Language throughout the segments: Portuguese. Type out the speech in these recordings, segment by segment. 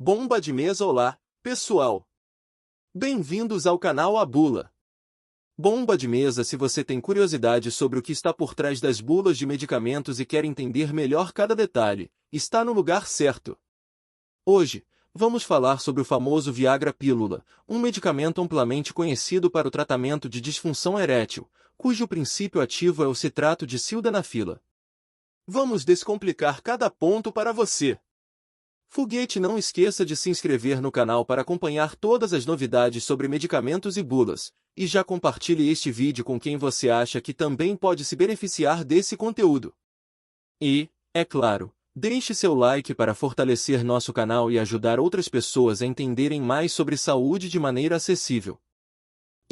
Bomba de mesa. Olá, pessoal! Bem-vindos ao canal A Bula. Bomba de mesa. Se você tem curiosidade sobre o que está por trás das bulas de medicamentos e quer entender melhor cada detalhe, está no lugar certo. Hoje, vamos falar sobre o famoso Viagra Pílula, um medicamento amplamente conhecido para o tratamento de disfunção erétil, cujo princípio ativo é o citrato de sildenafila. Vamos descomplicar cada ponto para você. Foguete, não esqueça de se inscrever no canal para acompanhar todas as novidades sobre medicamentos e bulas, e já compartilhe este vídeo com quem você acha que também pode se beneficiar desse conteúdo. E, é claro, deixe seu like para fortalecer nosso canal e ajudar outras pessoas a entenderem mais sobre saúde de maneira acessível.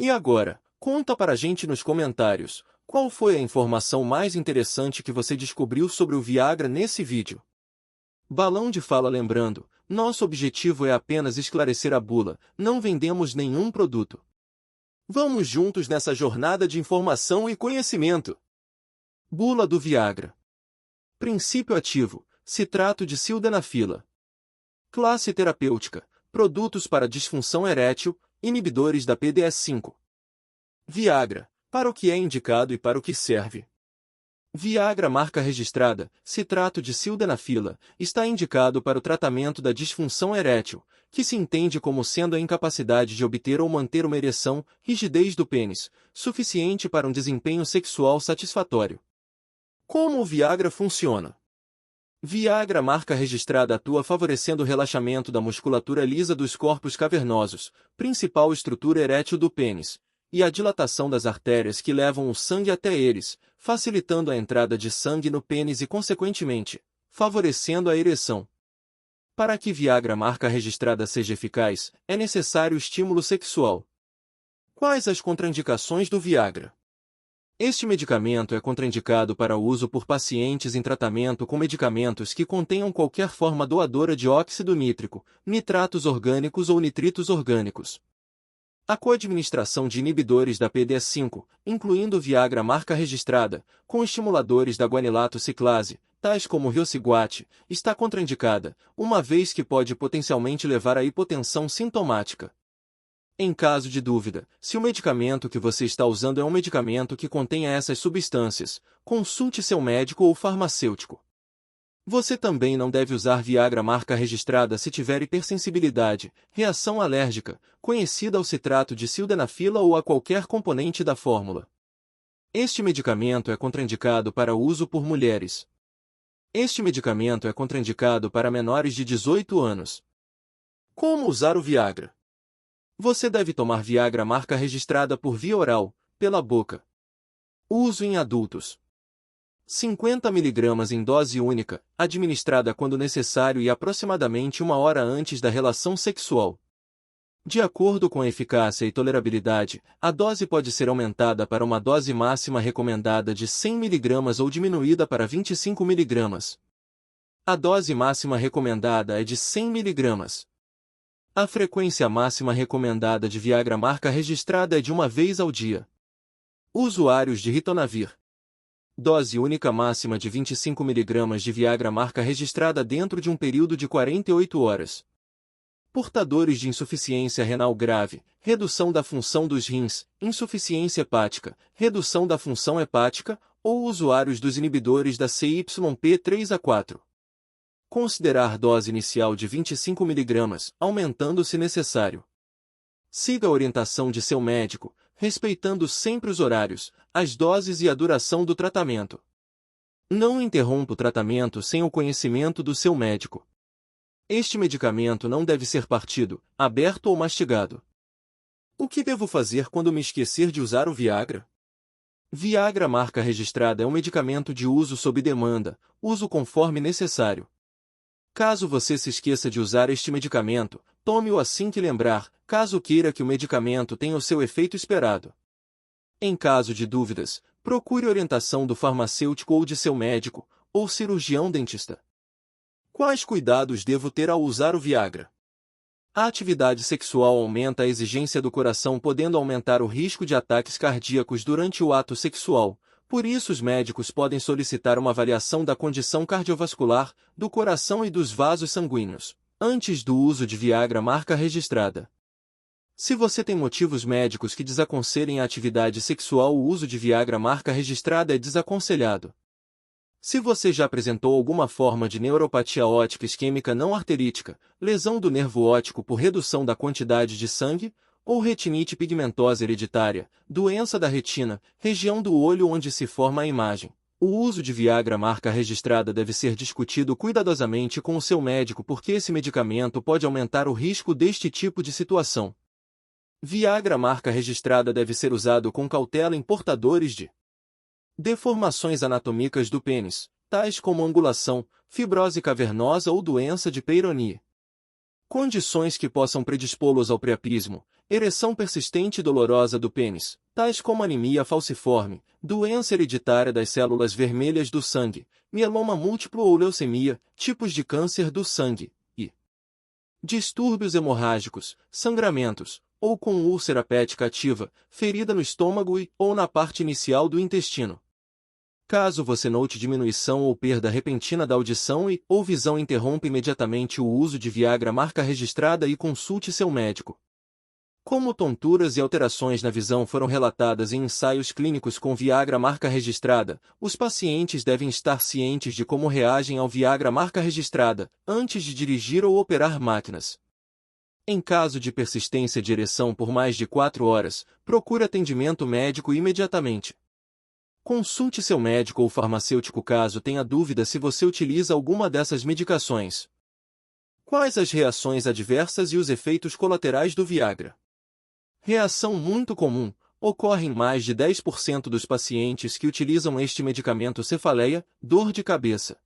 E agora, conta para a gente nos comentários, qual foi a informação mais interessante que você descobriu sobre o Viagra nesse vídeo? Balão de fala. Lembrando, nosso objetivo é apenas esclarecer a bula, não vendemos nenhum produto. Vamos juntos nessa jornada de informação e conhecimento. Bula do Viagra. Princípio ativo: citrato de sildenafila. Classe terapêutica: produtos para disfunção erétil, inibidores da PDE5. Viagra: para o que é indicado e para o que serve. Viagra, marca registrada, citrato de sildenafila, está indicado para o tratamento da disfunção erétil, que se entende como sendo a incapacidade de obter ou manter uma ereção, rigidez do pênis, suficiente para um desempenho sexual satisfatório. Como o Viagra funciona? Viagra, marca registrada, atua favorecendo o relaxamento da musculatura lisa dos corpos cavernosos, principal estrutura erétil do pênis, e a dilatação das artérias que levam o sangue até eles, facilitando a entrada de sangue no pênis e, consequentemente, favorecendo a ereção. Para que Viagra, marca registrada, seja eficaz, é necessário estímulo sexual. Quais as contraindicações do Viagra? Este medicamento é contraindicado para uso por pacientes em tratamento com medicamentos que contenham qualquer forma doadora de óxido nítrico, nitratos orgânicos ou nitritos orgânicos. A coadministração de inibidores da PDE5, incluindo Viagra, marca registrada, com estimuladores da guanilato ciclase, tais como Riociguat, está contraindicada, uma vez que pode potencialmente levar à hipotensão sintomática. Em caso de dúvida, se o medicamento que você está usando é um medicamento que contenha essas substâncias, consulte seu médico ou farmacêutico. Você também não deve usar Viagra, marca registrada, se tiver hipersensibilidade, reação alérgica, conhecida ao citrato de sildenafila ou a qualquer componente da fórmula. Este medicamento é contraindicado para uso por mulheres. Este medicamento é contraindicado para menores de 18 anos. Como usar o Viagra? Você deve tomar Viagra, marca registrada, por via oral, pela boca. Uso em adultos. 50 mg em dose única, administrada quando necessário e aproximadamente 1 hora antes da relação sexual. De acordo com a eficácia e tolerabilidade, a dose pode ser aumentada para uma dose máxima recomendada de 100 mg ou diminuída para 25 mg. A dose máxima recomendada é de 100 mg. A frequência máxima recomendada de Viagra, marca registrada, é de 1 vez ao dia. Usuários de ritonavir. Dose única máxima de 25 mg de Viagra, marca registrada, dentro de um período de 48 horas. Portadores de insuficiência renal grave, redução da função dos rins, insuficiência hepática, redução da função hepática, ou usuários dos inibidores da CYP3A4. Considerar dose inicial de 25 mg, aumentando se necessário. Siga a orientação de seu médico, respeitando sempre os horários, as doses e a duração do tratamento. Não interrompa o tratamento sem o conhecimento do seu médico. Este medicamento não deve ser partido, aberto ou mastigado. O que devo fazer quando me esquecer de usar o Viagra? Viagra, marca registrada, é um medicamento de uso sob demanda, uso conforme necessário. Caso você se esqueça de usar este medicamento, tome-o assim que lembrar, caso queira que o medicamento tenha o seu efeito esperado. Em caso de dúvidas, procure orientação do farmacêutico ou de seu médico, ou cirurgião dentista. Quais cuidados devo ter ao usar o Viagra? A atividade sexual aumenta a exigência do coração, podendo aumentar o risco de ataques cardíacos durante o ato sexual. Por isso, os médicos podem solicitar uma avaliação da condição cardiovascular, do coração e dos vasos sanguíneos. Antes do uso de Viagra marca registrada. Se você tem motivos médicos que desaconselhem a atividade sexual, o uso de Viagra marca registrada é desaconselhado. Se você já apresentou alguma forma de neuropatia óptica isquêmica não arterítica, lesão do nervo óptico por redução da quantidade de sangue, ou retinite pigmentosa hereditária, doença da retina, região do olho onde se forma a imagem, o uso de Viagra marca registrada deve ser discutido cuidadosamente com o seu médico porque esse medicamento pode aumentar o risco deste tipo de situação. Viagra marca registrada deve ser usado com cautela em portadores de deformações anatômicas do pênis, tais como angulação, fibrose cavernosa ou doença de Peyronie. Condições que possam predispô-los ao priapismo, ereção persistente e dolorosa do pênis, tais como anemia falciforme, doença hereditária das células vermelhas do sangue, mieloma múltiplo ou leucemia, tipos de câncer do sangue, e distúrbios hemorrágicos, sangramentos, ou com úlcera péptica ativa, ferida no estômago ou na parte inicial do intestino. Caso você note diminuição ou perda repentina da audição ou visão, interrompa imediatamente o uso de Viagra marca registrada e consulte seu médico. Como tonturas e alterações na visão foram relatadas em ensaios clínicos com Viagra marca registrada, os pacientes devem estar cientes de como reagem ao Viagra marca registrada, antes de dirigir ou operar máquinas. Em caso de persistência de ereção por mais de 4 horas, procure atendimento médico imediatamente. Consulte seu médico ou farmacêutico caso tenha dúvida se você utiliza alguma dessas medicações. Quais as reações adversas e os efeitos colaterais do Viagra? Reação muito comum, ocorre em mais de 10% dos pacientes que utilizam este medicamento: cefaleia, dor de cabeça.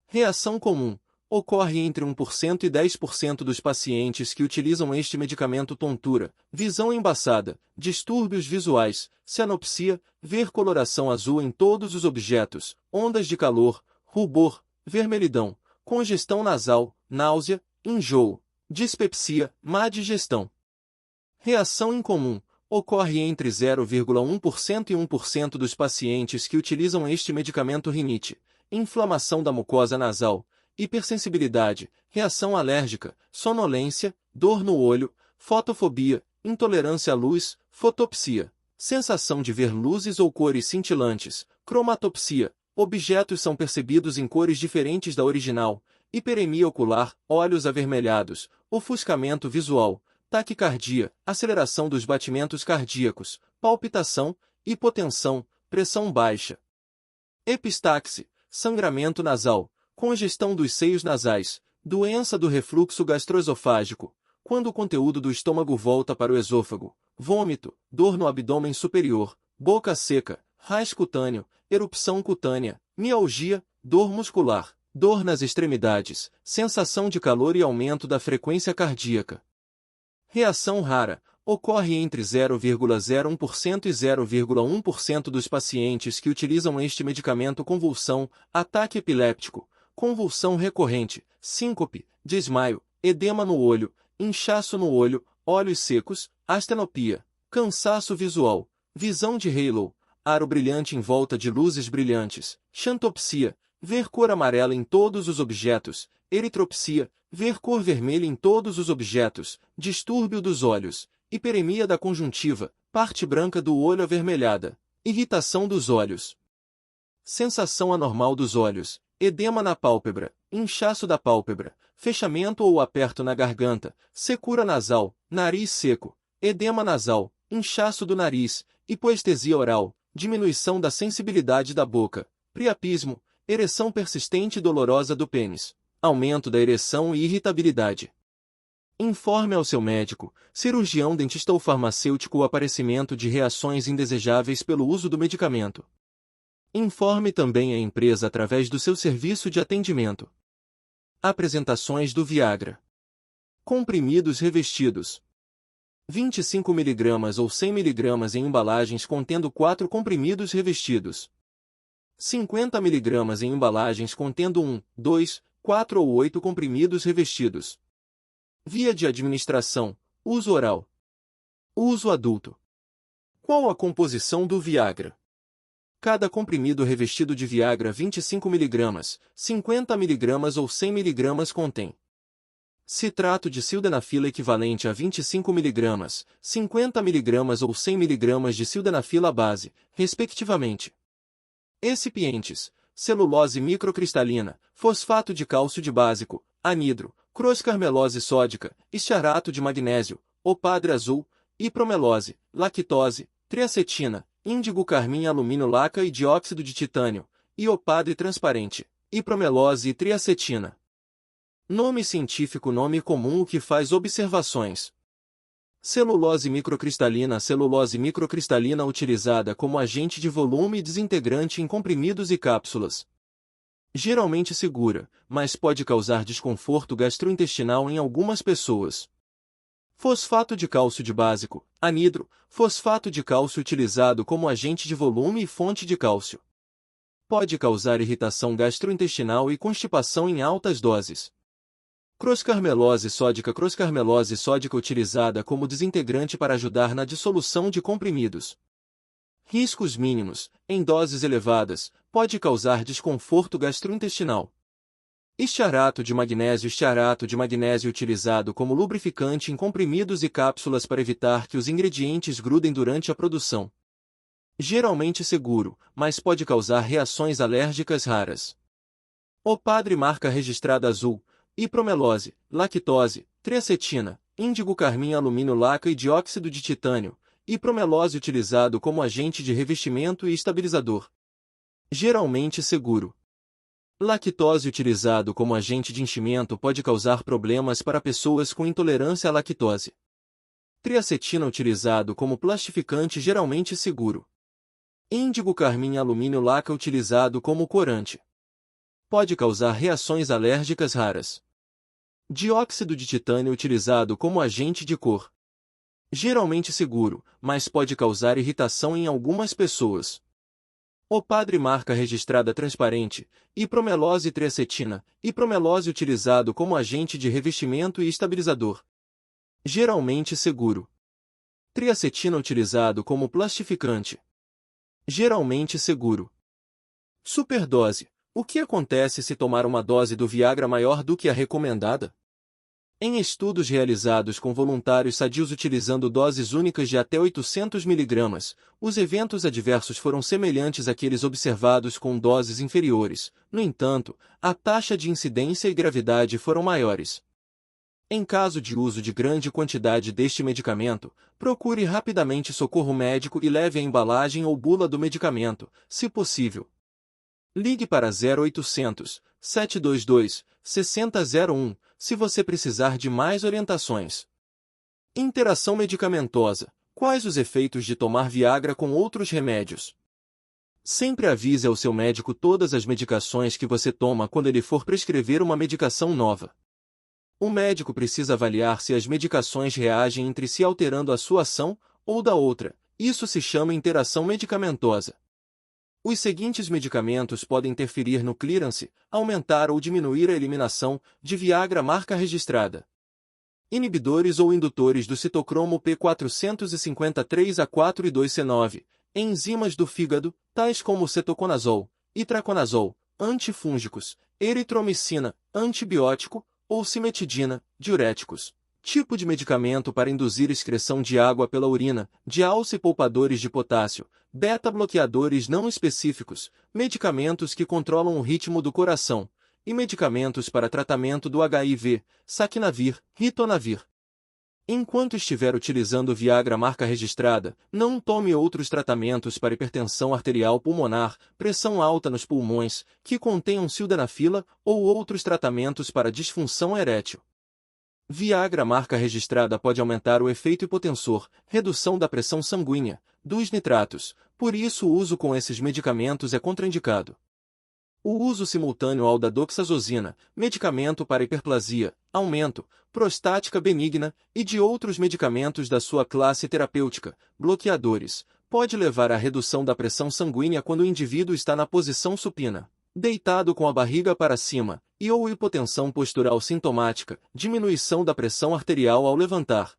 Reação comum, ocorre entre 1% e 10% dos pacientes que utilizam este medicamento: tontura, visão embaçada, distúrbios visuais, cianopsia, ver coloração azul em todos os objetos, ondas de calor, rubor, vermelhidão, congestão nasal, náusea, enjoo, dispepsia, má digestão. Reação incomum, ocorre entre 0,1% e 1% dos pacientes que utilizam este medicamento: rinite, inflamação da mucosa nasal, hipersensibilidade, reação alérgica, sonolência, dor no olho, fotofobia, intolerância à luz, fotopsia, sensação de ver luzes ou cores cintilantes, cromatopsia, objetos são percebidos em cores diferentes da original, hiperemia ocular, olhos avermelhados, ofuscamento visual, taquicardia, aceleração dos batimentos cardíacos, palpitação, hipotensão, pressão baixa, epistaxe, sangramento nasal, congestão dos seios nasais, doença do refluxo gastroesofágico, quando o conteúdo do estômago volta para o esôfago, vômito, dor no abdômen superior, boca seca, raiz cutâneo, erupção cutânea, mialgia, dor muscular, dor nas extremidades, sensação de calor e aumento da frequência cardíaca. Reação rara, ocorre entre 0,01% e 0,1% dos pacientes que utilizam este medicamento: convulsão, ataque epiléptico, convulsão recorrente, síncope, desmaio, edema no olho, inchaço no olho, olhos secos, astenopia, cansaço visual, visão de halo, aro brilhante em volta de luzes brilhantes, xantopsia, ver cor amarela em todos os objetos, eritropsia, ver cor vermelha em todos os objetos, distúrbio dos olhos, hiperemia da conjuntiva, parte branca do olho avermelhada, irritação dos olhos, sensação anormal dos olhos, edema na pálpebra, inchaço da pálpebra, fechamento ou aperto na garganta, secura nasal, nariz seco, edema nasal, inchaço do nariz, hipoestesia oral, diminuição da sensibilidade da boca, priapismo, ereção persistente e dolorosa do pênis, aumento da ereção e irritabilidade. Informe ao seu médico, cirurgião, dentista ou farmacêutico o aparecimento de reações indesejáveis pelo uso do medicamento. Informe também a empresa através do seu serviço de atendimento. Apresentações do Viagra. Comprimidos revestidos. 25 mg ou 100 mg em embalagens contendo 4 comprimidos revestidos. 50 mg em embalagens contendo 1, 2, 4 ou 8 comprimidos revestidos. Via de administração: uso oral. Uso adulto. Qual a composição do Viagra? Cada comprimido revestido de Viagra 25 mg, 50 mg ou 100 mg contém Citrato de sildenafila equivalente a 25 mg, 50 mg ou 100 mg de sildenafila base, respectivamente. Excipientes: celulose microcristalina, fosfato de cálcio de básico, anidro, crosscarmelose sódica, estearato de magnésio, opadre azul, hipromelose, lactose, triacetina, índigo carmim alumínio laca e dióxido de titânio, iopadre transparente, hipromelose e triacetina. Nome científico: nome comum o que faz observações. Celulose microcristalina utilizada como agente de volume e desintegrante em comprimidos e cápsulas. Geralmente segura, mas pode causar desconforto gastrointestinal em algumas pessoas. Fosfato de cálcio de básico, anidro, fosfato de cálcio utilizado como agente de volume e fonte de cálcio. Pode causar irritação gastrointestinal e constipação em altas doses. Crosscarmelose sódica utilizada como desintegrante para ajudar na dissolução de comprimidos. Riscos mínimos: em doses elevadas, pode causar desconforto gastrointestinal. Estearato de magnésio utilizado como lubrificante em comprimidos e cápsulas para evitar que os ingredientes grudem durante a produção. Geralmente seguro, mas pode causar reações alérgicas raras. Opadre marca registrada azul, hipromelose, lactose, triacetina, índigo carmim alumínio laca e dióxido de titânio, hipromelose utilizado como agente de revestimento e estabilizador. Geralmente seguro. Lactose utilizado como agente de enchimento pode causar problemas para pessoas com intolerância à lactose. Triacetina utilizado como plastificante geralmente seguro. Índigo carmim alumínio laca utilizado como corante. Pode causar reações alérgicas raras. Dióxido de titânio utilizado como agente de cor. Geralmente seguro, mas pode causar irritação em algumas pessoas. Opadre marca registrada transparente, hipromelose triacetina, hipromelose utilizado como agente de revestimento e estabilizador. Geralmente seguro. Triacetina utilizado como plastificante. Geralmente seguro. Superdose. O que acontece se tomar uma dose do Viagra maior do que a recomendada? Em estudos realizados com voluntários sadios utilizando doses únicas de até 800 mg, os eventos adversos foram semelhantes àqueles observados com doses inferiores. No entanto, a taxa de incidência e gravidade foram maiores. Em caso de uso de grande quantidade deste medicamento, procure rapidamente socorro médico e leve a embalagem ou bula do medicamento, se possível. Ligue para 0800 722 6001 se você precisar de mais orientações. Interação medicamentosa. Quais os efeitos de tomar Viagra com outros remédios? Sempre avise ao seu médico todas as medicações que você toma quando ele for prescrever uma medicação nova. O médico precisa avaliar se as medicações reagem entre si alterando a sua ação ou da outra. Isso se chama interação medicamentosa. Os seguintes medicamentos podem interferir no clearance, aumentar ou diminuir a eliminação de Viagra marca registrada. Inibidores ou indutores do citocromo P453A4 e 2C9, enzimas do fígado, tais como cetoconazol, itraconazol, antifúngicos, eritromicina, antibiótico, ou cimetidina, diuréticos. Tipo de medicamento para induzir excreção de água pela urina, diálse e poupadores de potássio, beta-bloqueadores não específicos, medicamentos que controlam o ritmo do coração, e medicamentos para tratamento do HIV, saquinavir, ritonavir. Enquanto estiver utilizando Viagra marca registrada, não tome outros tratamentos para hipertensão arterial pulmonar, pressão alta nos pulmões, que contenham sildenafila, ou outros tratamentos para disfunção erétil. Viagra marca registrada pode aumentar o efeito hipotensor, redução da pressão sanguínea, dos nitratos, por isso o uso com esses medicamentos é contraindicado. O uso simultâneo ao da doxazosina, medicamento para hiperplasia, aumento, prostática benigna, e de outros medicamentos da sua classe terapêutica, bloqueadores, pode levar à redução da pressão sanguínea quando o indivíduo está na posição supina, deitado com a barriga para cima, e ou hipotensão postural sintomática, diminuição da pressão arterial ao levantar.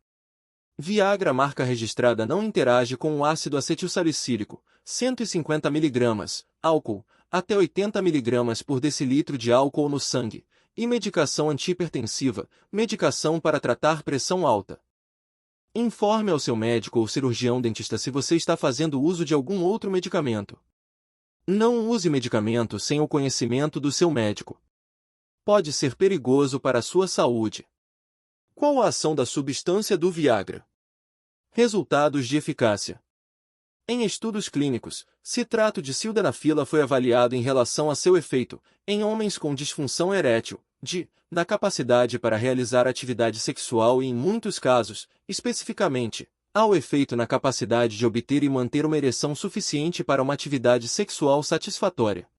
Viagra marca registrada não interage com o ácido acetilsalicílico, 150 mg, álcool, até 80 mg por decilitro de álcool no sangue, e medicação antihipertensiva, medicação para tratar pressão alta. Informe ao seu médico ou cirurgião dentista se você está fazendo uso de algum outro medicamento. Não use medicamento sem o conhecimento do seu médico. Pode ser perigoso para a sua saúde. Qual a ação da substância do Viagra? Resultados de eficácia. Em estudos clínicos, citrato de sildenafila foi avaliado em relação a seu efeito, em homens com disfunção erétil, na capacidade para realizar atividade sexual e em muitos casos, especificamente, ao efeito na capacidade de obter e manter uma ereção suficiente para uma atividade sexual satisfatória.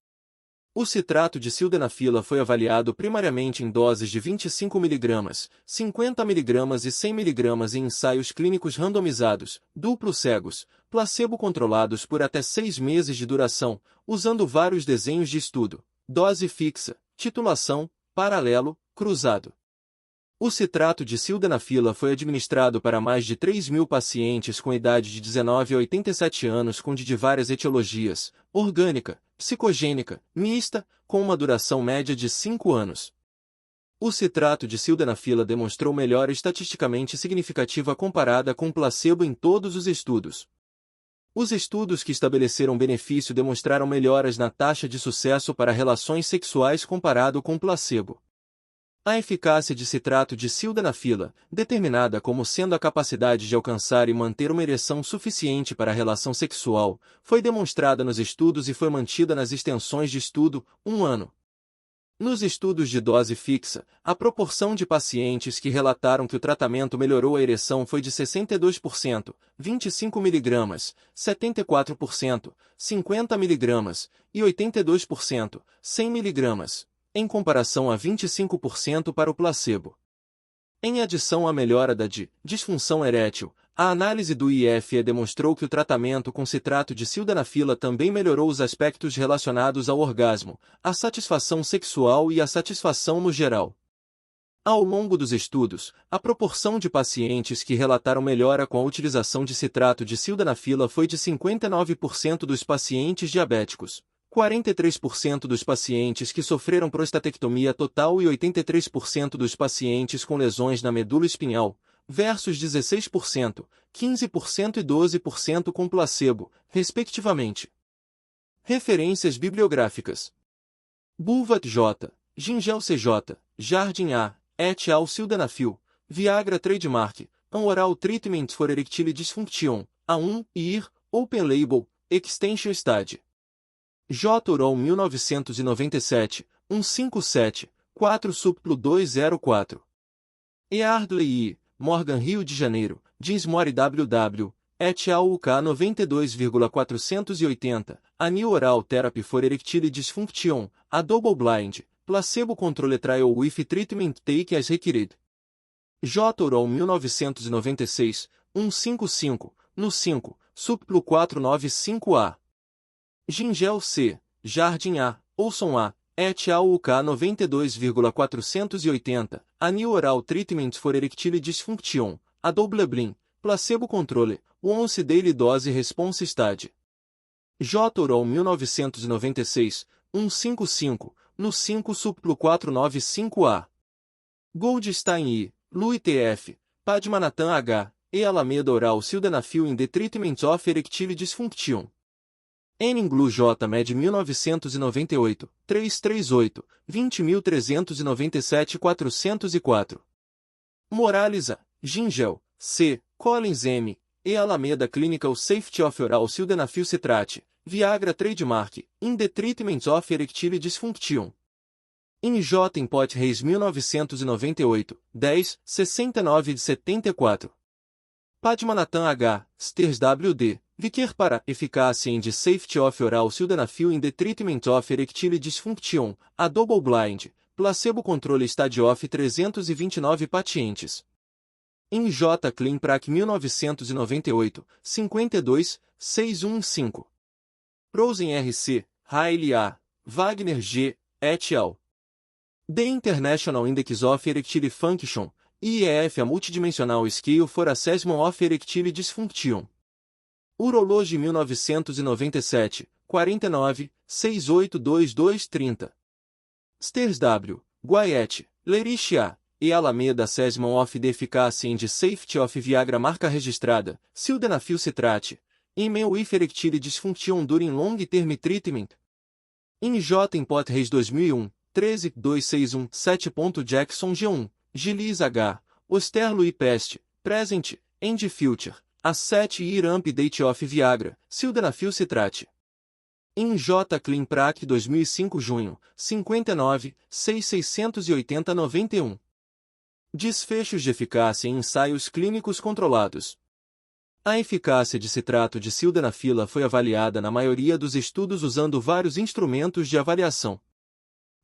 O citrato de sildenafila foi avaliado primariamente em doses de 25 mg, 50 mg e 100 mg em ensaios clínicos randomizados, duplo-cegos, placebo-controlados por até 6 meses de duração, usando vários desenhos de estudo, dose fixa, titulação, paralelo, cruzado. O citrato de sildenafila foi administrado para mais de 3.000 pacientes com idade de 19 a 87 anos com de várias etiologias, orgânica, psicogênica, mista, com uma duração média de 5 anos. O citrato de sildenafila demonstrou melhora estatisticamente significativa comparada com placebo em todos os estudos. Os estudos que estabeleceram benefício demonstraram melhoras na taxa de sucesso para relações sexuais comparado com placebo. A eficácia de citrato de sildenafila, determinada como sendo a capacidade de alcançar e manter uma ereção suficiente para a relação sexual, foi demonstrada nos estudos e foi mantida nas extensões de estudo, 1 ano. Nos estudos de dose fixa, a proporção de pacientes que relataram que o tratamento melhorou a ereção foi de 62%, 25 mg, 74%, 50 mg e 82%, 100 mg. Em comparação a 25% para o placebo. Em adição à melhora da disfunção erétil, a análise do IFE demonstrou que o tratamento com citrato de sildenafila também melhorou os aspectos relacionados ao orgasmo, à satisfação sexual e à satisfação no geral. Ao longo dos estudos, a proporção de pacientes que relataram melhora com a utilização de citrato de sildenafila foi de 59% dos pacientes diabéticos, 43% dos pacientes que sofreram prostatectomia total e 83% dos pacientes com lesões na medula espinhal, versus 16%, 15% e 12% com placebo, respectivamente. Referências bibliográficas. Bulvat J., Gingel CJ, Jardim A., et al. Sildenafil, Viagra Trademark, An Oral Treatment for Erectile Dysfunction, A1, IR, Open Label, Extension Study. J. Oral 1997, 157, 4 Suplo 204. E. Ardley I. Morgan Rio de Janeiro, Dinsmore WW, et al. UK 92,480, A New Oral Therapy for Erectile Dysfunction, A Double Blind, Placebo Control Trial with Treatment Take as Required. J. Oral 1996, 155, no 5, Suplo 495A. Gingel C., Jardim A., Olson A., et al. UK 92,480, A New Oral Treatment for Erectile Dysfunction, A Double Blind, Placebo Control, Once Daily Dose Response Study. J. Oral 1996, 155, no 5 Suplo 495A. Goldstein I., Louis T.F., Padmanathan H., e Alameda Oral Sildenafil in the Treatment of Erectile Dysfunction. N-Inglu J. Med 1998, 338, 20.397-404. Morales A., Gingel, C., Collins M., e Alameda Clinical Safety of Oral Sildenafil Citrate, Viagra Trademark, in the Treatment of Erectile Dysfunction. In J. Impot Reis 1998, 10, 69-74. Padmanathan H., Sters W.D., Vicker para Eficácia in the Safety of Oral Sildenafil in the Treatment of Erectile Dysfunction, A Double Blind, Placebo Control Study of 329 pacientes. In J. Clean Prac 1998, 52, 615. Rosen R.C., Haile A., Wagner G., et al. The International Index of Erectile Function, IEF A Multidimensional Scale for Assessment of Erectile Dysfunction. Urology 1997, 49, 682-230. Sters W., Guayet, Lerishia, e Alameda Assessment of the Efficacy and Safety of Viagra marca registrada, Sildenafil Citrate, in men with erectile dysfunction during long-term treatment. In J. em Potreis 2001, 13.261, 7. Jackson G1, Gillies H. Osterlo e Pest, Present, and Future, a 7-year update of Viagra, Sildenafil Citrate. In J. Clean Prac 2005 junho, 59, 680-91. Desfechos de eficácia em ensaios clínicos controlados. A eficácia de citrato de sildenafila foi avaliada na maioria dos estudos usando vários instrumentos de avaliação.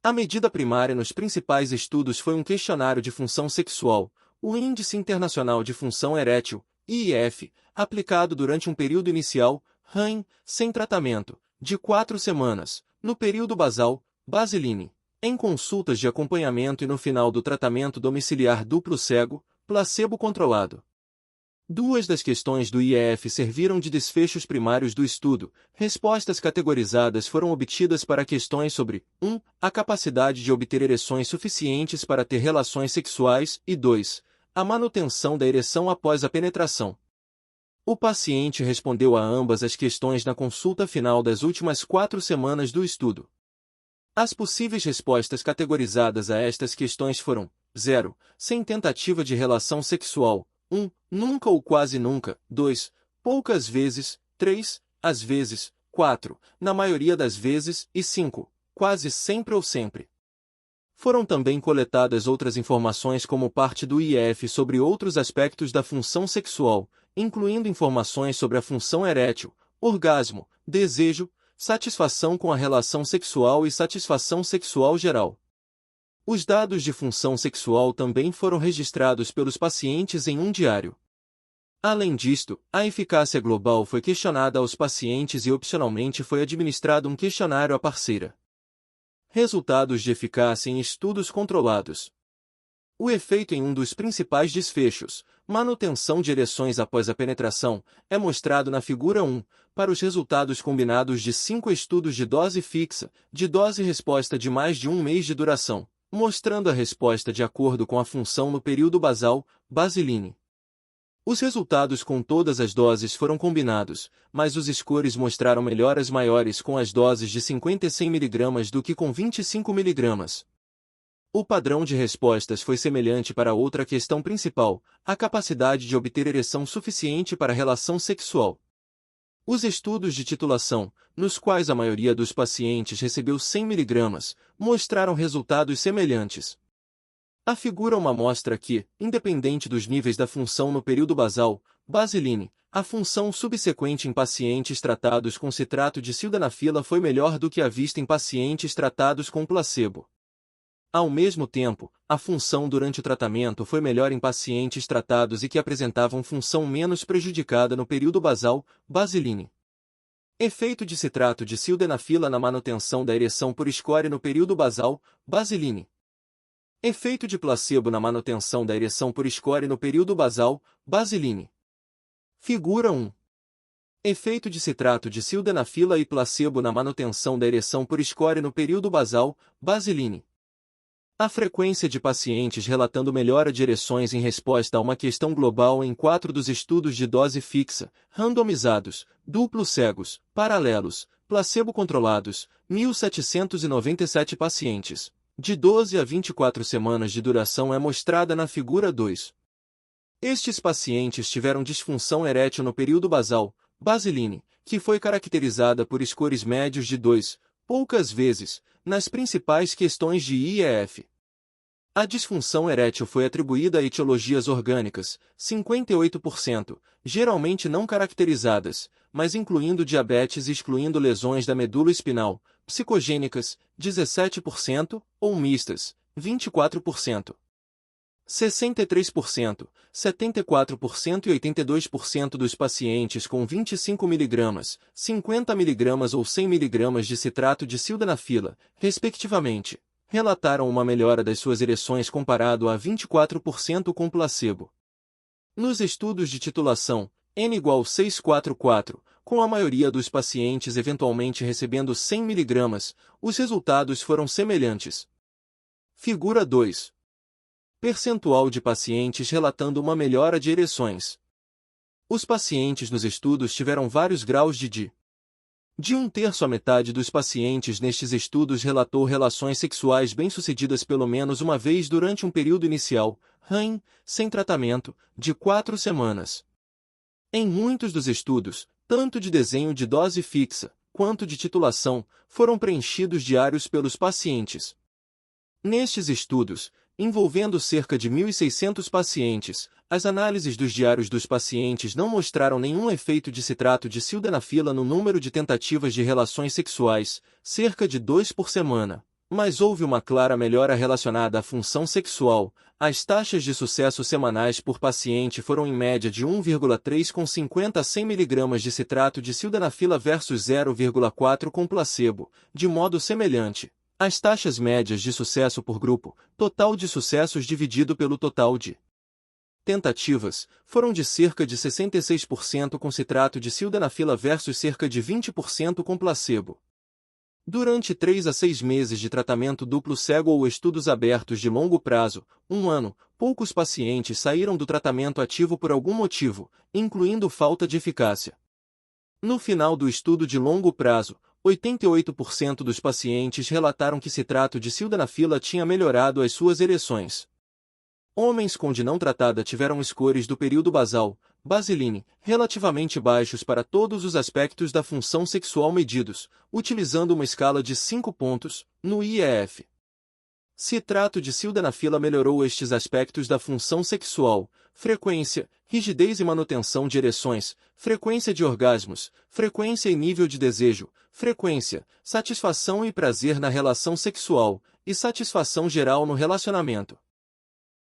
A medida primária nos principais estudos foi um questionário de função sexual, o Índice Internacional de Função Erétil, IIF, aplicado durante um período inicial, RAIN, sem tratamento, de 4 semanas, no período basal, Basiline, em consultas de acompanhamento e no final do tratamento domiciliar duplo cego, placebo controlado. Duas das questões do IEF serviram de desfechos primários do estudo. Respostas categorizadas foram obtidas para questões sobre 1. A capacidade de obter ereções suficientes para ter relações sexuais e 2. A manutenção da ereção após a penetração. O paciente respondeu a ambas as questões na consulta final das últimas 4 semanas do estudo. As possíveis respostas categorizadas a estas questões foram 0. Sem tentativa de relação sexual. 1. Nunca ou quase nunca. 2. Poucas vezes. 3. Às vezes. 4. Na maioria das vezes. E 5. Quase sempre ou sempre. Foram também coletadas outras informações como parte do IEF sobre outros aspectos da função sexual, incluindo informações sobre a função erétil, orgasmo, desejo, satisfação com a relação sexual e satisfação sexual geral. Os dados de função sexual também foram registrados pelos pacientes em um diário. Além disto, a eficácia global foi questionada aos pacientes e opcionalmente foi administrado um questionário à parceira. Resultados de eficácia em estudos controlados. O efeito em um dos principais desfechos, manutenção de ereções após a penetração, é mostrado na figura 1, para os resultados combinados de 5 estudos de dose fixa, de dose-resposta de mais de 1 mês de duração, mostrando a resposta de acordo com a função no período basal, Basiline. Os resultados com todas as doses foram combinados, mas os scores mostraram melhoras maiores com as doses de 50 e 100 mg do que com 25 mg. O padrão de respostas foi semelhante para outra questão principal, a capacidade de obter ereção suficiente para relação sexual. Os estudos de titulação, nos quais a maioria dos pacientes recebeu 100 mg, mostraram resultados semelhantes. A figura uma mostra que, independente dos níveis da função no período basal, Basiline, a função subsequente em pacientes tratados com citrato de sildenafila foi melhor do que a vista em pacientes tratados com placebo. Ao mesmo tempo, a função durante o tratamento foi melhor em pacientes tratados e que apresentavam função menos prejudicada no período basal, Basiline. Efeito de citrato de sildenafila na manutenção da ereção por score no período basal, Basiline. Efeito de placebo na manutenção da ereção por score no período basal, Basiline. Figura 1. Efeito de citrato de sildenafila e placebo na manutenção da ereção por score no período basal, Basiline. A frequência de pacientes relatando melhora de ereções em resposta a uma questão global em 4 dos estudos de dose fixa, randomizados, duplos cegos, paralelos, placebo-controlados, 1.797 pacientes, de 12 a 24 semanas de duração é mostrada na figura 2. Estes pacientes tiveram disfunção erétil no período basal, Basiline, que foi caracterizada por scores médios de 2, poucas vezes, nas principais questões de IEF. A disfunção erétil foi atribuída a etiologias orgânicas, 58%, geralmente não caracterizadas, mas incluindo diabetes e excluindo lesões da medula espinal, psicogênicas, 17%, ou mistas, 24%. 63%, 74% e 82% dos pacientes com 25 mg, 50 mg ou 100 mg de citrato de sildenafila, respectivamente, relataram uma melhora das suas ereções comparado a 24% com placebo. Nos estudos de titulação, N igual 644, com a maioria dos pacientes eventualmente recebendo 100 mg, os resultados foram semelhantes. Figura 2. Percentual de pacientes relatando uma melhora de ereções. Os pacientes nos estudos tiveram vários graus de 1/3 a metade dos pacientes nestes estudos relatou relações sexuais bem-sucedidas pelo menos uma vez durante um período inicial, REM, sem tratamento, de 4 semanas. Em muitos dos estudos, tanto de desenho de dose fixa, quanto de titulação, foram preenchidos diários pelos pacientes. Nestes estudos, envolvendo cerca de 1.600 pacientes, as análises dos diários dos pacientes não mostraram nenhum efeito de citrato de sildenafila no número de tentativas de relações sexuais, cerca de 2 por semana, mas houve uma clara melhora relacionada à função sexual. As taxas de sucesso semanais por paciente foram em média de 1,3 com 50 a 100 mg de citrato de sildenafila versus 0,4 com placebo, de modo semelhante. As taxas médias de sucesso por grupo, total de sucessos dividido pelo total de tentativas, foram de cerca de 66% com citrato de sildenafila versus cerca de 20% com placebo. Durante 3 a 6 meses de tratamento duplo cego ou estudos abertos de longo prazo, 1 ano, poucos pacientes saíram do tratamento ativo por algum motivo, incluindo falta de eficácia. No final do estudo de longo prazo, 88% dos pacientes relataram que citrato de sildenafila tinha melhorado as suas ereções. Homens com de não tratada tiveram scores do período basal, Basiline, relativamente baixos para todos os aspectos da função sexual medidos, utilizando uma escala de 5 pontos, no IEF. Citrato de sildenafila melhorou estes aspectos da função sexual: frequência, rigidez e manutenção de ereções, frequência de orgasmos, frequência e nível de desejo, frequência, satisfação e prazer na relação sexual, e satisfação geral no relacionamento.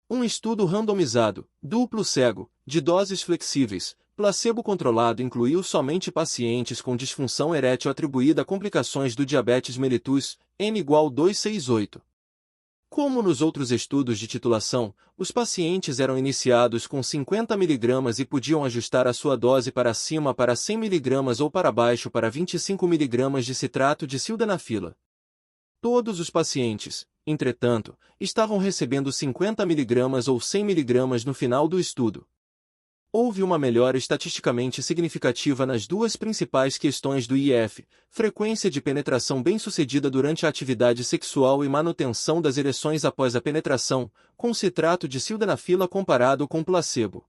Um estudo randomizado, duplo cego, de doses flexíveis, placebo-controlado incluiu somente pacientes com disfunção erétil atribuída a complicações do diabetes mellitus, N = 268. Como nos outros estudos de titulação, os pacientes eram iniciados com 50 mg e podiam ajustar a sua dose para cima para 100 mg ou para baixo para 25 mg de citrato de sildenafila. Todos os pacientes, entretanto, estavam recebendo 50 mg ou 100 mg no final do estudo. Houve uma melhora estatisticamente significativa nas duas principais questões do IF, frequência de penetração bem-sucedida durante a atividade sexual e manutenção das ereções após a penetração, com citrato de sildenafila comparado com placebo.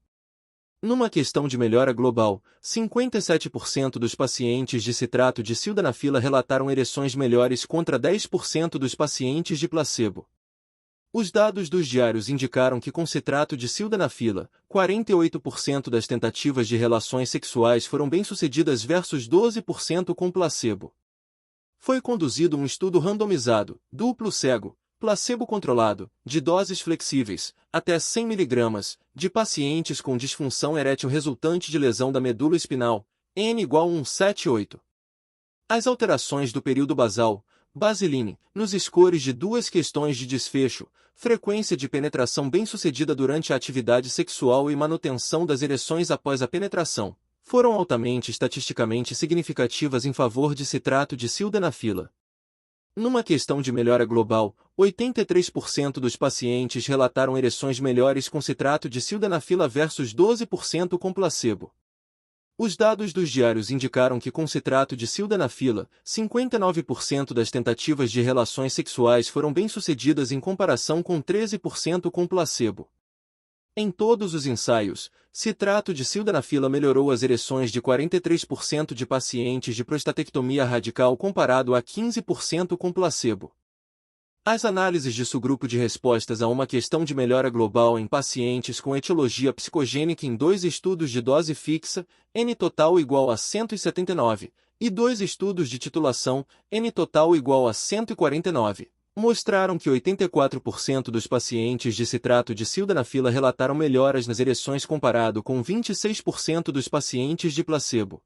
Numa questão de melhora global, 57% dos pacientes de citrato de sildenafila relataram ereções melhores contra 10% dos pacientes de placebo. Os dados dos diários indicaram que com citrato de sildenafila, 48% das tentativas de relações sexuais foram bem-sucedidas versus 12% com placebo. Foi conduzido um estudo randomizado, duplo cego, placebo-controlado, de doses flexíveis, até 100 mg, de pacientes com disfunção erétil resultante de lesão da medula espinal, N = 178. As alterações do período basal, Basiline, nos scores de duas questões de desfecho, frequência de penetração bem-sucedida durante a atividade sexual e manutenção das ereções após a penetração, foram altamente estatisticamente significativas em favor de citrato de sildenafila. Numa questão de melhora global, 83% dos pacientes relataram ereções melhores com citrato de sildenafila versus 12% com placebo. Os dados dos diários indicaram que com citrato de sildenafila, 59% das tentativas de relações sexuais foram bem-sucedidas em comparação com 13% com placebo. Em todos os ensaios, citrato de sildenafila melhorou as ereções de 43% de pacientes de prostatectomia radical comparado a 15% com placebo. As análises de subgrupo de respostas a uma questão de melhora global em pacientes com etiologia psicogênica em 2 estudos de dose fixa, N total = a 179, e 2 estudos de titulação, N total = a 149, mostraram que 84% dos pacientes de citrato de sildenafila relataram melhoras nas ereções comparado com 26% dos pacientes de placebo.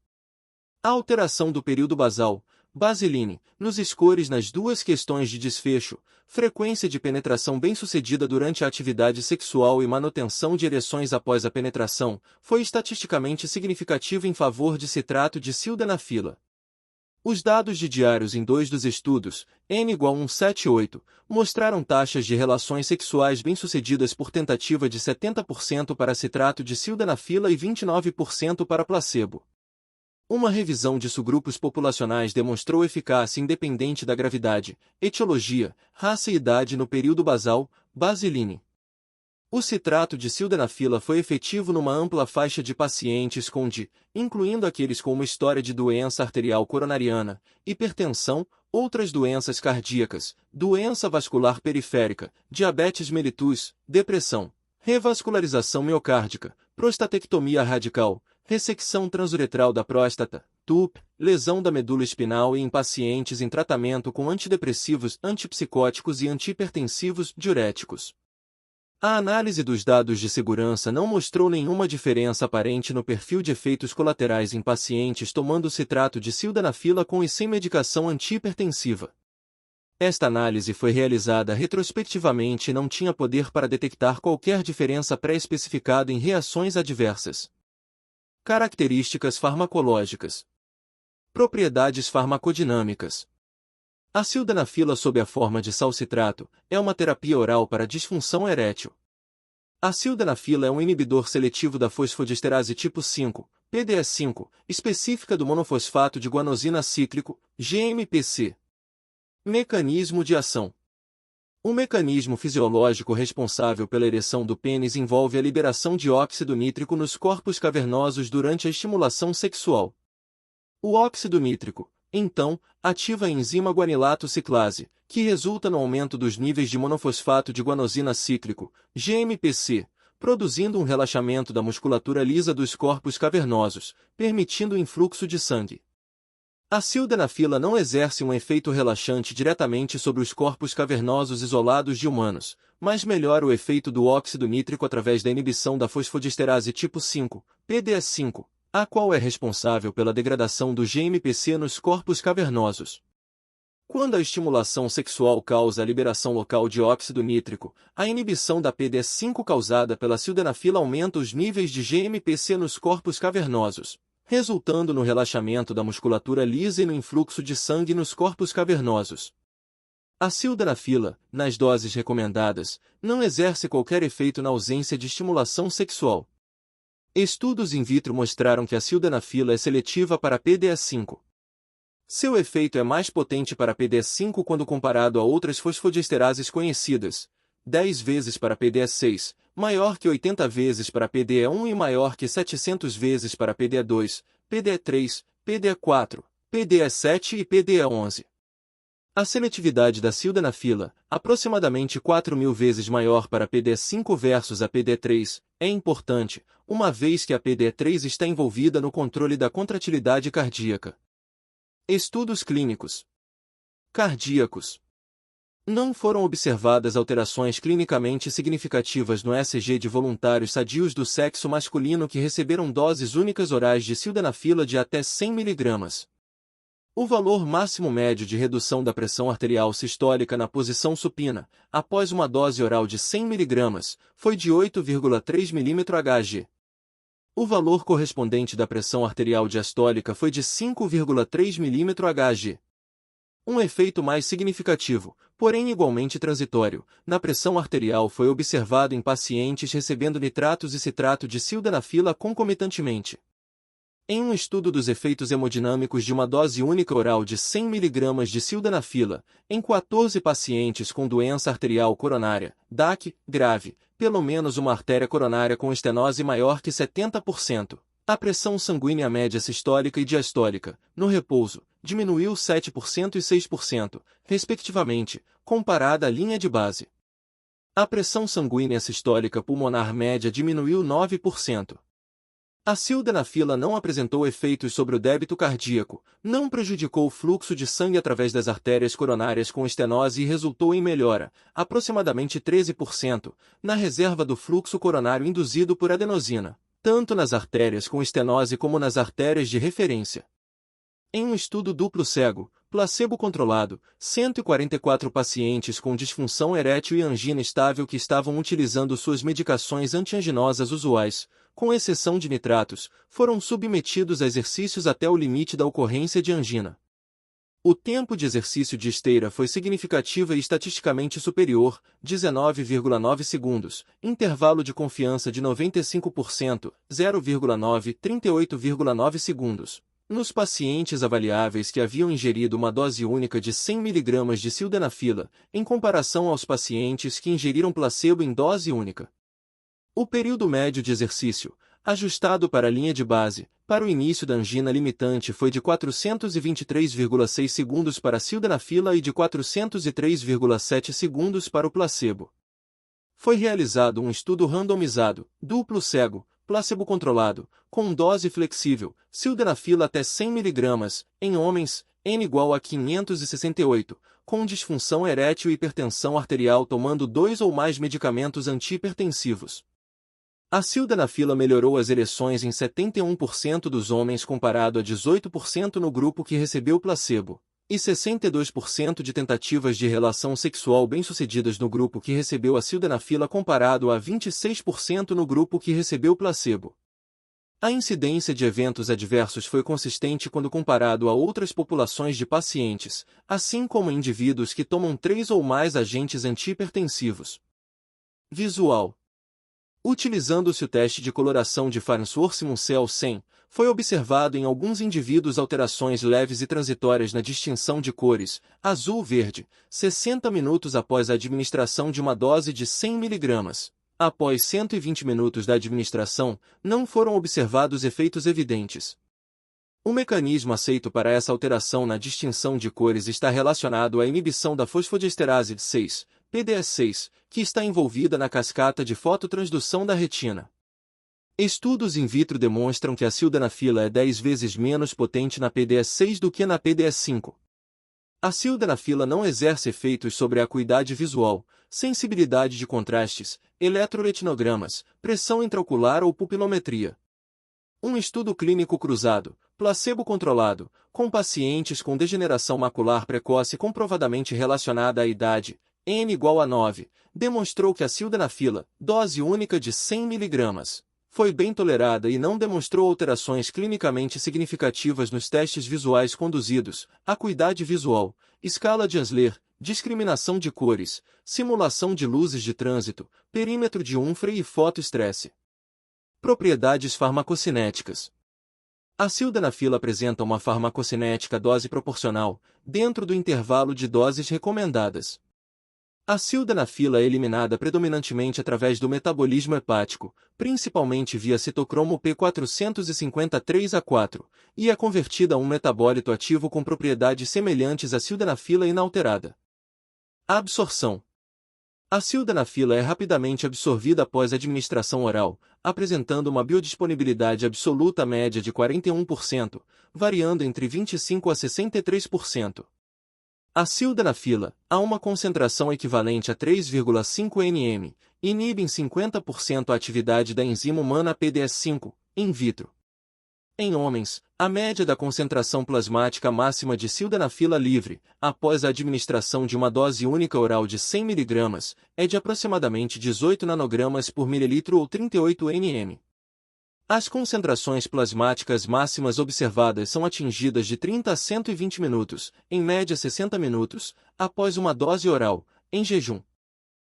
A alteração do período basal, Basiline, nos scores nas duas questões de desfecho, frequência de penetração bem-sucedida durante a atividade sexual e manutenção de ereções após a penetração, foi estatisticamente significativa em favor de citrato de sildenafila. Os dados de diários em 2 dos estudos, N igual 178, mostraram taxas de relações sexuais bem-sucedidas por tentativa de 70% para citrato de sildenafila e 29% para placebo. Uma revisão de subgrupos populacionais demonstrou eficácia independente da gravidade, etiologia, raça e idade no período basal, basiline. O citrato de sildenafila foi efetivo numa ampla faixa de pacientes com DI, incluindo aqueles com uma história de doença arterial coronariana, hipertensão, outras doenças cardíacas, doença vascular periférica, diabetes mellitus, depressão, revascularização miocárdica, prostatectomia radical, ressecção transuretral da próstata, TUP, lesão da medula espinal e em pacientes em tratamento com antidepressivos, antipsicóticos e antihipertensivos diuréticos. A análise dos dados de segurança não mostrou nenhuma diferença aparente no perfil de efeitos colaterais em pacientes tomando citrato de sildenafila com e sem medicação antihipertensiva. Esta análise foi realizada retrospectivamente e não tinha poder para detectar qualquer diferença pré-especificada em reações adversas. Características farmacológicas. Propriedades farmacodinâmicas. A sildenafila sob a forma de salcitrato é uma terapia oral para disfunção erétil. A sildenafila é um inibidor seletivo da fosfodiesterase tipo 5, PDE5, específica do monofosfato de guanosina cíclico, GMPC. Mecanismo de ação. O mecanismo fisiológico responsável pela ereção do pênis envolve a liberação de óxido nítrico nos corpos cavernosos durante a estimulação sexual. O óxido nítrico, então, ativa a enzima guanilato ciclase, que resulta no aumento dos níveis de monofosfato de guanosina cíclico, GMPC, produzindo um relaxamento da musculatura lisa dos corpos cavernosos, permitindo o influxo de sangue. A sildenafila não exerce um efeito relaxante diretamente sobre os corpos cavernosos isolados de humanos, mas melhora o efeito do óxido nítrico através da inibição da fosfodiesterase tipo 5, PDE5, a qual é responsável pela degradação do GMPC nos corpos cavernosos. Quando a estimulação sexual causa a liberação local de óxido nítrico, a inibição da PDE5 causada pela sildenafila aumenta os níveis de GMPC nos corpos cavernosos, resultando no relaxamento da musculatura lisa e no influxo de sangue nos corpos cavernosos. A sildenafila, nas doses recomendadas, não exerce qualquer efeito na ausência de estimulação sexual. Estudos in vitro mostraram que a sildenafila é seletiva para PDE5. Seu efeito é mais potente para PDE5 quando comparado a outras fosfodiesterases conhecidas, 10 vezes para PDE6, maior que 80 vezes para PDE1 e maior que 700 vezes para PDE2, PDE3, PDE4, PDE7 e PDE11. A seletividade da sildenafila, aproximadamente 4.000 vezes maior para PDE5 versus a PDE3, é importante, uma vez que a PDE3 está envolvida no controle da contratilidade cardíaca. Estudos clínicos cardíacos. Não foram observadas alterações clinicamente significativas no ECG de voluntários sadios do sexo masculino que receberam doses únicas orais de sildenafila de até 100 mg. O valor máximo médio de redução da pressão arterial sistólica na posição supina, após uma dose oral de 100 mg, foi de 8,3 mmHg. O valor correspondente da pressão arterial diastólica foi de 5,3 mmHg. Um efeito mais significativo, porém igualmente transitório, na pressão arterial foi observado em pacientes recebendo nitratos e citrato de sildenafila concomitantemente. Em um estudo dos efeitos hemodinâmicos de uma dose única oral de 100 mg de sildenafila, em 14 pacientes com doença arterial coronária, DAC, grave, pelo menos uma artéria coronária com estenose maior que 70%, a pressão sanguínea média sistólica e diastólica, no repouso, diminuiu 7% e 6%, respectivamente, comparada à linha de base. A pressão sanguínea sistólica pulmonar média diminuiu 9%. A sildenafila não apresentou efeitos sobre o débito cardíaco, não prejudicou o fluxo de sangue através das artérias coronárias com estenose e resultou em melhora, aproximadamente 13%, na reserva do fluxo coronário induzido por adenosina, tanto nas artérias com estenose como nas artérias de referência. Em um estudo duplo cego, placebo-controlado, 144 pacientes com disfunção erétil e angina estável que estavam utilizando suas medicações antianginosas usuais, com exceção de nitratos, foram submetidos a exercícios até o limite da ocorrência de angina. O tempo de exercício de esteira foi significativa e estatisticamente superior, 19,9 segundos, intervalo de confiança de 95%, 0,9, 38,9 segundos. Nos pacientes avaliáveis que haviam ingerido uma dose única de 100 mg de sildenafila, em comparação aos pacientes que ingeriram placebo em dose única. O período médio de exercício, ajustado para a linha de base, para o início da angina limitante foi de 423,6 segundos para a sildenafila e de 403,7 segundos para o placebo. Foi realizado um estudo randomizado, duplo cego, placebo-controlado, com dose flexível, sildenafila até 100 mg, em homens, N igual a 568, com disfunção erétil e hipertensão arterial tomando 2 ou mais medicamentos antihipertensivos. A sildenafila melhorou as ereções em 71% dos homens comparado a 18% no grupo que recebeu placebo, e 62% de tentativas de relação sexual bem-sucedidas no grupo que recebeu a sildenafila comparado a 26% no grupo que recebeu placebo. A incidência de eventos adversos foi consistente quando comparado a outras populações de pacientes, assim como indivíduos que tomam 3 ou mais agentes antihipertensivos. Visual. Utilizando-se o teste de coloração de Farnsworth-Munsell-100, foi observado em alguns indivíduos alterações leves e transitórias na distinção de cores, azul-verde, 60 minutos após a administração de uma dose de 100 mg. Após 120 minutos da administração, não foram observados efeitos evidentes. O mecanismo aceito para essa alteração na distinção de cores está relacionado à inibição da fosfodiesterase 6, PDE6, que está envolvida na cascata de fototransdução da retina. Estudos in vitro demonstram que a sildenafila é 10 vezes menos potente na PDE6 do que na PDE5. A sildenafila não exerce efeitos sobre a acuidade visual, sensibilidade de contrastes, eletroretinogramas, pressão intraocular ou pupilometria. Um estudo clínico cruzado, placebo-controlado, com pacientes com degeneração macular precoce comprovadamente relacionada à idade, N igual a 9, demonstrou que a sildenafila, dose única de 100 mg, foi bem tolerada e não demonstrou alterações clinicamente significativas nos testes visuais conduzidos, acuidade visual, escala de Ansler, discriminação de cores, simulação de luzes de trânsito, perímetro de Humphrey e fotoestresse. Propriedades farmacocinéticas. A sildenafila apresenta uma farmacocinética dose proporcional, dentro do intervalo de doses recomendadas. A sildenafila é eliminada predominantemente através do metabolismo hepático, principalmente via citocromo P453A4, e é convertida a um metabólito ativo com propriedades semelhantes à sildenafila inalterada. A absorção. A sildenafila é rapidamente absorvida após administração oral, apresentando uma biodisponibilidade absoluta média de 41%, variando entre 25% a 63%. A sildenafila, a uma concentração equivalente a 3,5 nm, inibe em 50% a atividade da enzima humana PDE5, in vitro. Em homens, a média da concentração plasmática máxima de sildenafila livre, após a administração de uma dose única oral de 100 mg, é de aproximadamente 18 nanogramas por mililitro ou 38 nm. As concentrações plasmáticas máximas observadas são atingidas de 30 a 120 minutos, em média 60 minutos, após uma dose oral, em jejum.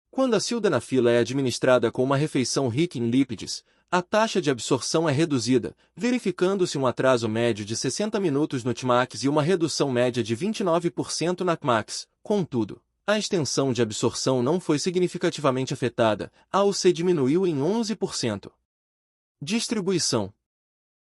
Quando a sildenafila é administrada com uma refeição rica em lípides, a taxa de absorção é reduzida, verificando-se um atraso médio de 60 minutos no Tmax e uma redução média de 29% na Tmax. Contudo, a extensão de absorção não foi significativamente afetada, a AUC diminuiu em 11%. Distribuição.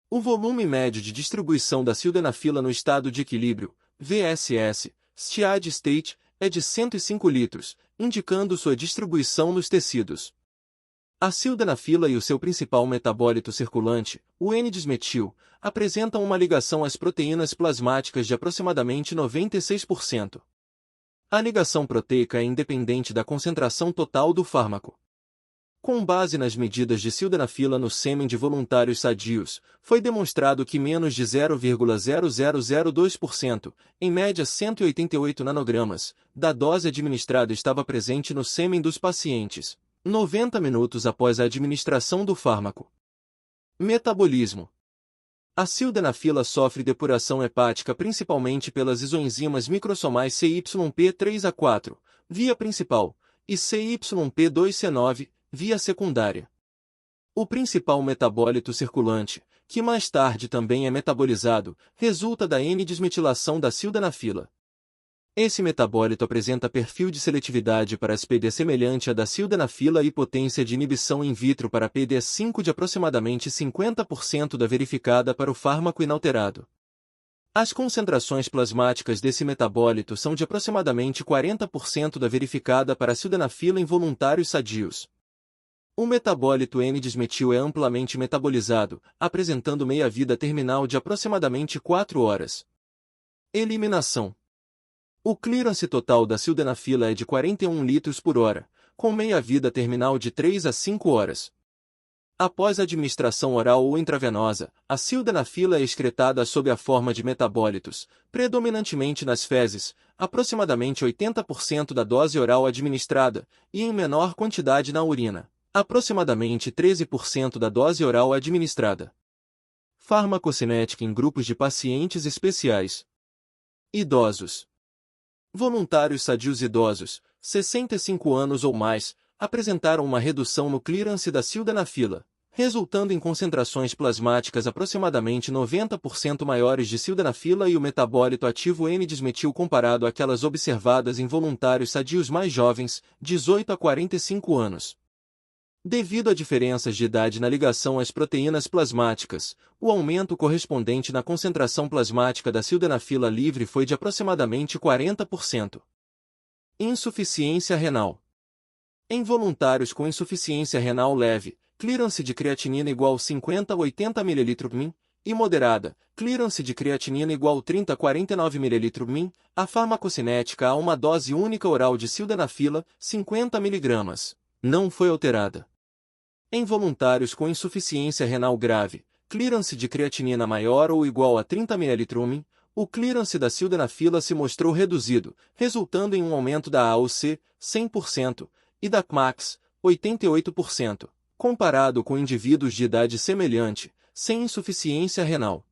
O volume médio de distribuição da sildenafila no estado de equilíbrio, VSS, steady state, é de 105 litros, indicando sua distribuição nos tecidos. A sildenafila e o seu principal metabólito circulante, o N-desmetil, apresentam uma ligação às proteínas plasmáticas de aproximadamente 96%. A ligação proteica é independente da concentração total do fármaco. Com base nas medidas de sildenafila no sêmen de voluntários sadios, foi demonstrado que menos de 0,0002%, em média 188 nanogramas, da dose administrada estava presente no sêmen dos pacientes, 90 minutos após a administração do fármaco. Metabolismo. A sildenafila sofre depuração hepática principalmente pelas isoenzimas microsomais CYP3A4, via principal, e CYP2C9, via secundária. O principal metabólito circulante, que mais tarde também é metabolizado, resulta da N-desmetilação da sildenafila. Esse metabólito apresenta perfil de seletividade para SPD semelhante à da sildenafila e potência de inibição in vitro para PD5 de aproximadamente 50% da verificada para o fármaco inalterado. As concentrações plasmáticas desse metabólito são de aproximadamente 40% da verificada para a sildenafila em voluntários sadios. O metabólito N-desmetil é amplamente metabolizado, apresentando meia-vida terminal de aproximadamente 4 horas. Eliminação. O clearance total da sildenafila é de 41 litros por hora, com meia-vida terminal de 3 a 5 horas. Após a administração oral ou intravenosa, a sildenafila é excretada sob a forma de metabólitos, predominantemente nas fezes, aproximadamente 80% da dose oral administrada, e em menor quantidade na urina, aproximadamente 13% da dose oral administrada. Farmacocinética em grupos de pacientes especiais. Idosos. Voluntários sadios idosos, 65 anos ou mais, apresentaram uma redução no clearance da sildenafila, resultando em concentrações plasmáticas aproximadamente 90% maiores de sildenafila e o metabólito ativo N-desmetil comparado àquelas observadas em voluntários sadios mais jovens, 18 a 45 anos. Devido a diferenças de idade na ligação às proteínas plasmáticas, o aumento correspondente na concentração plasmática da sildenafila livre foi de aproximadamente 40%. Insuficiência renal. Em voluntários com insuficiência renal leve, clearance de creatinina igual 50 a 80 ml/min, e moderada, clearance de creatinina igual 30 a 49 ml/min, a farmacocinética a uma dose única oral de sildenafila, 50 mg, não foi alterada. Em voluntários com insuficiência renal grave, clearance de creatinina maior ou igual a 30 ml/min, o clearance da sildenafila se mostrou reduzido, resultando em um aumento da AUC, 100%, e da Cmax, 88%, comparado com indivíduos de idade semelhante, sem insuficiência renal.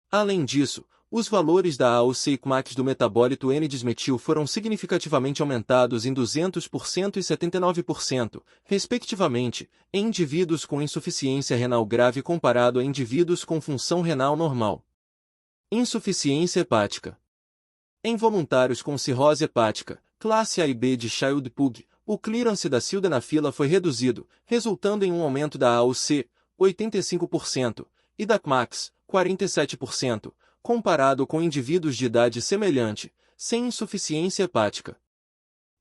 Além disso, os valores da AUC e Cmax do metabólito N-desmetil foram significativamente aumentados em 200% e 79%, respectivamente, em indivíduos com insuficiência renal grave comparado a indivíduos com função renal normal. Insuficiência hepática. Em voluntários com cirrose hepática, classe A e B de Child-Pugh, o clearance da sildenafila foi reduzido, resultando em um aumento da AUC, 85%, e da Cmax, 47%, comparado com indivíduos de idade semelhante, sem insuficiência hepática.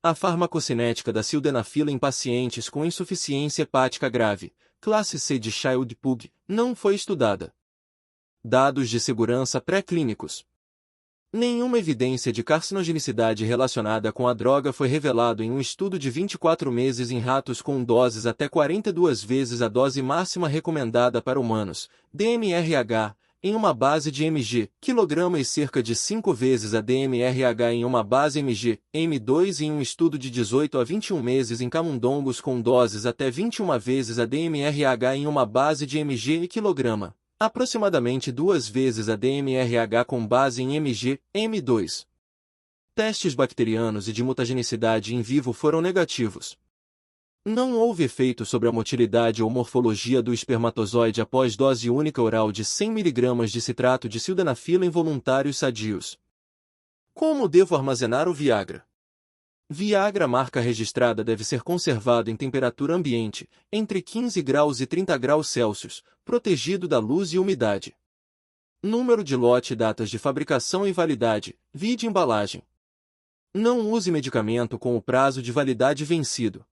A farmacocinética da sildenafila em pacientes com insuficiência hepática grave, classe C de Child-Pugh, não foi estudada. Dados de segurança pré-clínicos. Nenhuma evidência de carcinogenicidade relacionada com a droga foi revelado em um estudo de 24 meses em ratos com doses até 42 vezes a dose máxima recomendada para humanos, DMRH, em uma base de mg, kg e cerca de 5 vezes a DMRH em uma base mg, M2 em um estudo de 18 a 21 meses em camundongos com doses até 21 vezes a DMRH em uma base de mg e kg, aproximadamente 2 vezes a DMRH com base em mg, M2. Testes bacterianos e de mutagenicidade in vivo foram negativos. Não houve efeito sobre a motilidade ou morfologia do espermatozoide após dose única oral de 100 mg de citrato de sildenafila em voluntários sadios. Como devo armazenar o Viagra? Viagra marca registrada deve ser conservado em temperatura ambiente, entre 15 graus e 30 graus Celsius, protegido da luz e umidade. Número de lote e datas de fabricação e validade, vide embalagem. Não use medicamento com o prazo de validade vencido.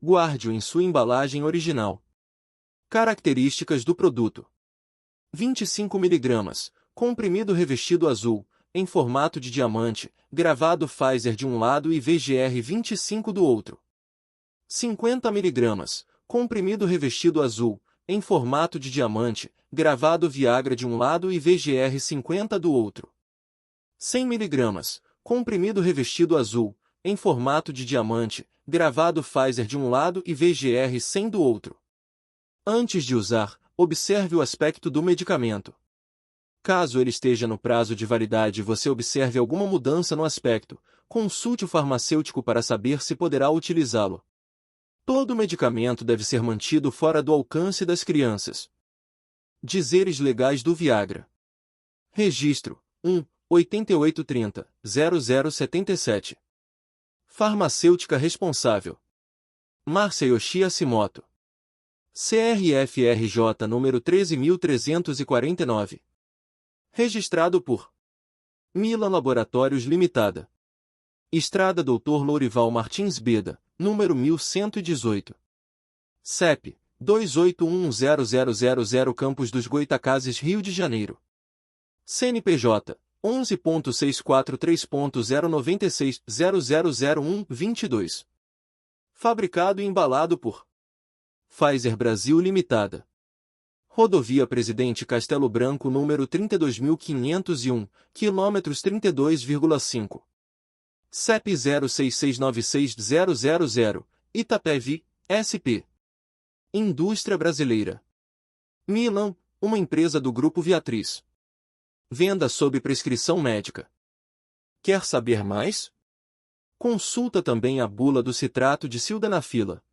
Guarde-o em sua embalagem original. Características do produto. 25 mg, comprimido revestido azul, em formato de diamante, gravado Pfizer de um lado e VGR 25 do outro. 50 mg, comprimido revestido azul, em formato de diamante, gravado Viagra de um lado e VGR 50 do outro. 100 mg, comprimido revestido azul, em formato de diamante, gravado Pfizer de um lado e VGR 100 do outro. Antes de usar, Observe o aspecto do medicamento. Caso ele esteja no prazo de validade e você observe alguma mudança no aspecto, consulte o farmacêutico para saber se poderá utilizá-lo. Todo medicamento deve ser mantido fora do alcance das crianças. Dizeres legais do Viagra. Registro 1, 8830-0077. Farmacêutica responsável: Márcia Yoshi Hashimoto. CRFRJ número 13.349. Registrado por Milan Laboratórios Limitada. Estrada Dr. Lourival Martins Beda, número 1118. CEP 28100000 Campos dos Goitacazes, Rio de Janeiro. CNPJ 11.6430.096.000122. Fabricado e embalado por Pfizer Brasil Limitada. Rodovia Presidente Castelo Branco número 32.501, quilômetros 32,5. CEP 06696000, Itapevi, SP. Indústria Brasileira. Milan, uma empresa do Grupo Viatris. Venda sob prescrição médica. Quer saber mais? Consulta também a bula do citrato de sildenafila.